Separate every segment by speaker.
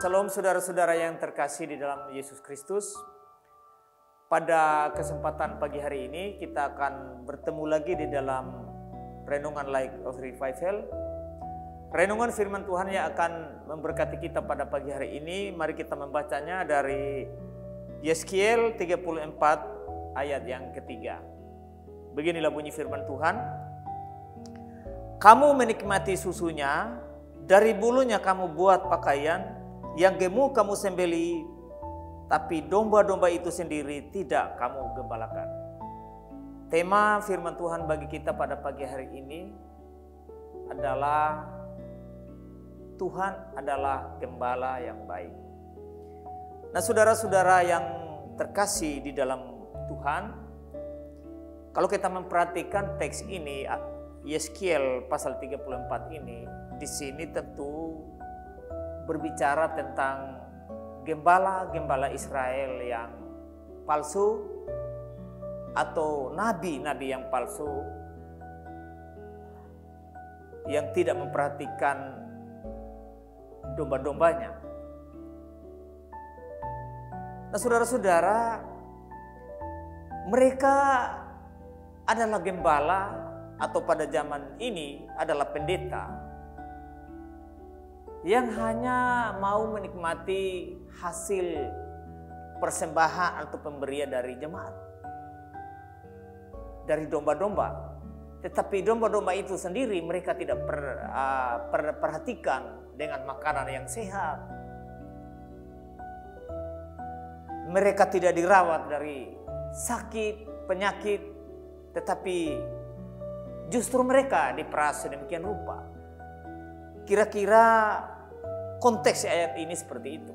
Speaker 1: Shalom saudara-saudara yang terkasih di dalam Yesus Kristus. Pada kesempatan pagi hari ini kita akan bertemu lagi di dalam Renungan Light of Revival. Renungan firman Tuhan yang akan memberkati kita pada pagi hari ini. Mari kita membacanya dari Yeskiel 34 ayat yang ketiga. Beginilah bunyi firman Tuhan. Kamu menikmati susunya, dari bulunya kamu buat pakaian, yang gemuk kamu sembeli, tapi domba-domba itu sendiri tidak kamu gembalakan. Tema firman Tuhan bagi kita pada pagi hari ini adalah Tuhan adalah gembala yang baik. Nah, saudara-saudara yang terkasih di dalam Tuhan, kalau kita memperhatikan teks ini, Yeskiel pasal 34 ini, di sini tentu berbicara tentang gembala-gembala Israel yang palsu atau nabi-nabi yang palsu yang tidak memperhatikan domba-dombanya. Nah, saudara-saudara, mereka adalah gembala atau pada zaman ini adalah pendeta yang hanya mau menikmati hasil persembahan atau pemberian dari jemaat, dari domba-domba. Tetapi domba-domba itu sendiri mereka tidak perhatikan dengan makanan yang sehat. Mereka tidak dirawat dari sakit, penyakit, tetapi justru mereka diperas sedemikian rupa. Kira-kira konteks ayat ini seperti itu.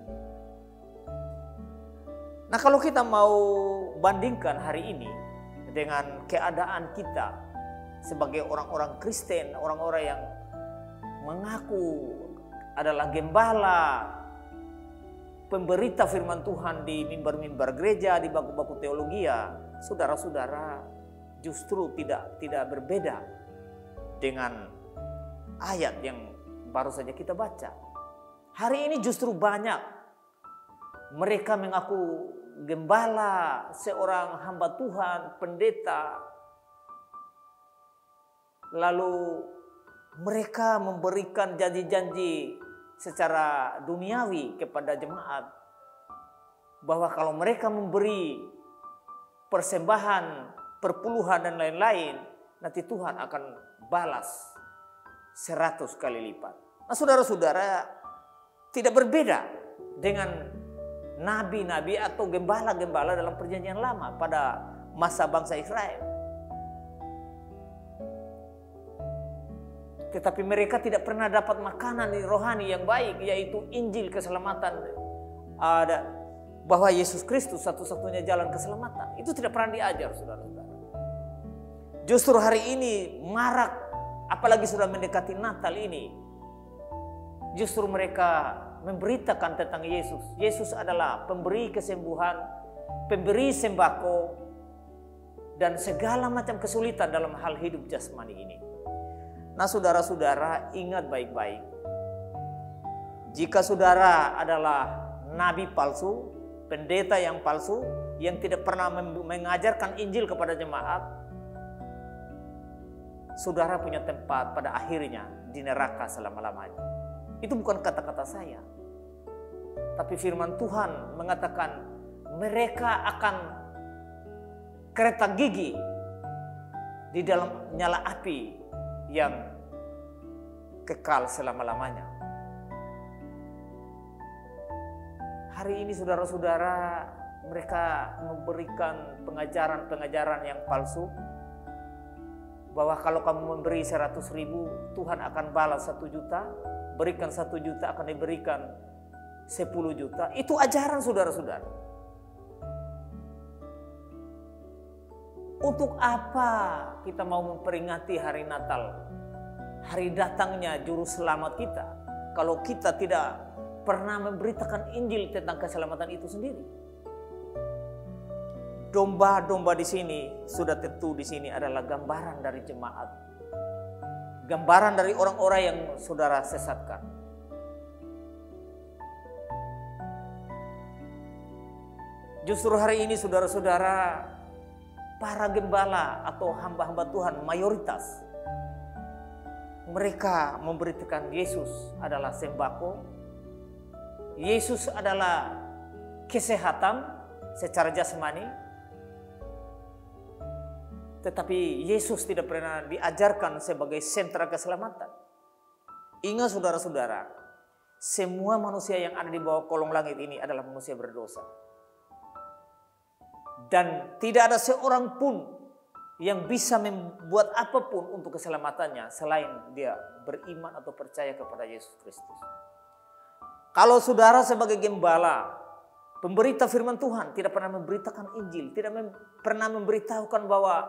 Speaker 1: Nah, kalau kita mau bandingkan hari ini dengan keadaan kita sebagai orang-orang Kristen, orang-orang yang mengaku adalah gembala, pemberita firman Tuhan di mimbar-mimbar gereja, di baku-baku teologia, saudara-saudara justru tidak berbeda dengan ayat yang baru saja kita baca. Hari ini justru banyak mereka mengaku gembala, seorang hamba Tuhan, pendeta. Lalu mereka memberikan janji-janji secara duniawi kepada jemaat bahwa kalau mereka memberi persembahan, perpuluhan dan lain-lain, nanti Tuhan akan balas 100 kali lipat. Nah, saudara-saudara, tidak berbeda dengan nabi-nabi atau gembala-gembala dalam perjanjian lama pada masa bangsa Israel. Tetapi mereka tidak pernah dapat makanan rohani yang baik, yaitu Injil keselamatan, bahwa Yesus Kristus satu-satunya jalan keselamatan. Itu tidak pernah diajar, saudara-saudara. Justru hari ini marak, apalagi sudah mendekati Natal ini, justru mereka memberitakan tentang Yesus. Yesus adalah pemberi kesembuhan, pemberi sembako, dan segala macam kesulitan dalam hal hidup jasmani ini. Nah, saudara-saudara, ingat baik-baik. Jika saudara adalah nabi palsu, pendeta yang palsu, yang tidak pernah mengajarkan Injil kepada jemaat, saudara punya tempat pada akhirnya di neraka selama-lamanya. Itu bukan kata-kata saya. Tapi firman Tuhan mengatakan mereka akan kereta gigi di dalam nyala api yang kekal selama-lamanya. Hari ini saudara-saudara, mereka memberikan pengajaran-pengajaran yang palsu, bahwa kalau kamu memberi 100.000, Tuhan akan balas 1 juta, berikan 1 juta akan diberikan 10 juta. Itu ajaran saudara-saudara. Untuk apa kita mau memperingati hari Natal, hari datangnya juru selamat kita, kalau kita tidak pernah memberitakan Injil tentang keselamatan itu sendiri? Domba-domba di sini sudah tentu di sini adalah gambaran dari jemaat, gambaran dari orang-orang yang saudara sesatkan. Justru hari ini saudara-saudara, para gembala atau hamba-hamba Tuhan mayoritas mereka memberitakan Yesus adalah sembako, Yesus adalah kesehatan secara jasmani, tetapi Yesus tidak pernah diajarkan sebagai sentra keselamatan. Ingat saudara-saudara, semua manusia yang ada di bawah kolong langit ini adalah manusia berdosa. Dan tidak ada seorang pun yang bisa membuat apapun untuk keselamatannya selain dia beriman atau percaya kepada Yesus Kristus. Kalau saudara sebagai gembala, pemberita firman Tuhan, tidak pernah memberitakan Injil, tidak pernah memberitahukan bahwa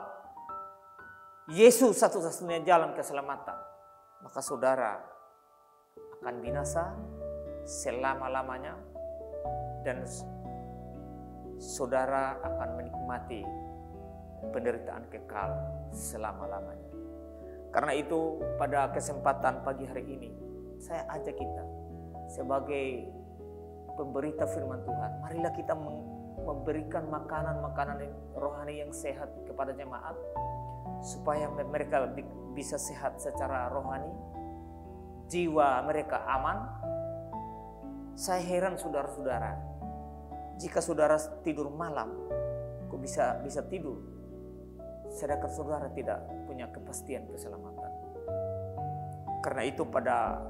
Speaker 1: Yesus satu-satunya jalan keselamatan, maka saudara akan binasa selama-lamanya dan saudara akan menikmati penderitaan kekal selama-lamanya. Karena itu pada kesempatan pagi hari ini saya ajak kita sebagai pemberita firman Tuhan, marilah kita memberikan makanan-makanan rohani yang sehat kepada jemaat supaya mereka bisa sehat secara rohani, jiwa mereka aman. Saya heran saudara-saudara, jika saudara tidur malam, kok bisa tidur, sedangkan saudara tidak punya kepastian keselamatan. Karena itu pada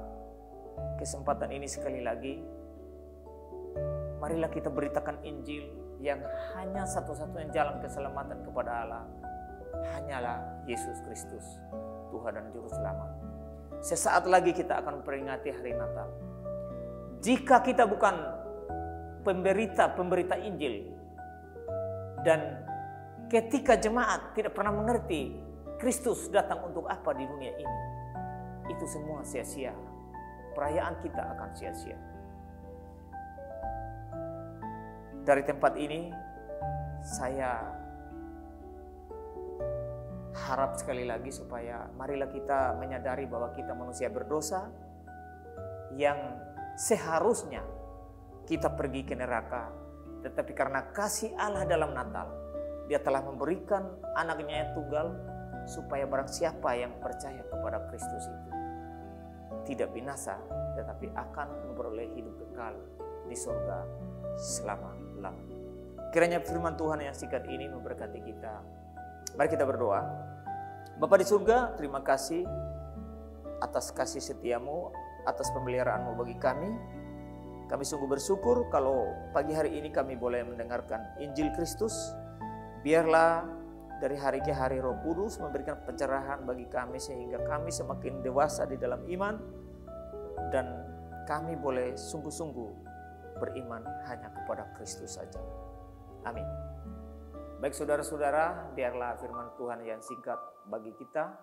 Speaker 1: kesempatan ini sekali lagi, marilah kita beritakan Injil yang hanya satu-satunya jalan keselamatan kepada Allah, hanyalah Yesus Kristus, Tuhan dan Juru Selamat. Sesaat lagi kita akan memperingati hari Natal. Jika kita bukan pemberita Injil, dan ketika jemaat tidak pernah mengerti Kristus datang untuk apa di dunia ini, itu semua sia-sia. Perayaan kita akan sia-sia. Dari tempat ini saya harap sekali lagi supaya marilah kita menyadari bahwa kita manusia berdosa yang seharusnya kita pergi ke neraka, tetapi karena kasih Allah dalam Natal, Dia telah memberikan anaknya yang tunggal supaya barang siapa yang percaya kepada Kristus itu tidak binasa, tetapi akan memperoleh hidup kekal di surga selama-lamanya. Kiranya firman Tuhan yang singkat ini memberkati kita. Mari kita berdoa. Bapa di surga, terima kasih atas kasih setiamu, atas pemeliharaanmu bagi kami. Kami sungguh bersyukur kalau pagi hari ini kami boleh mendengarkan Injil Kristus. Biarlah dari hari ke hari Roh Kudus memberikan pencerahan bagi kami sehingga kami semakin dewasa di dalam iman dan kami boleh sungguh-sungguh beriman hanya kepada Kristus saja. Amin. Baik saudara-saudara, biarlah firman Tuhan yang singkat bagi kita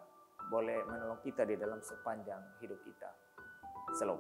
Speaker 1: boleh menolong kita di dalam sepanjang hidup kita. Shalom.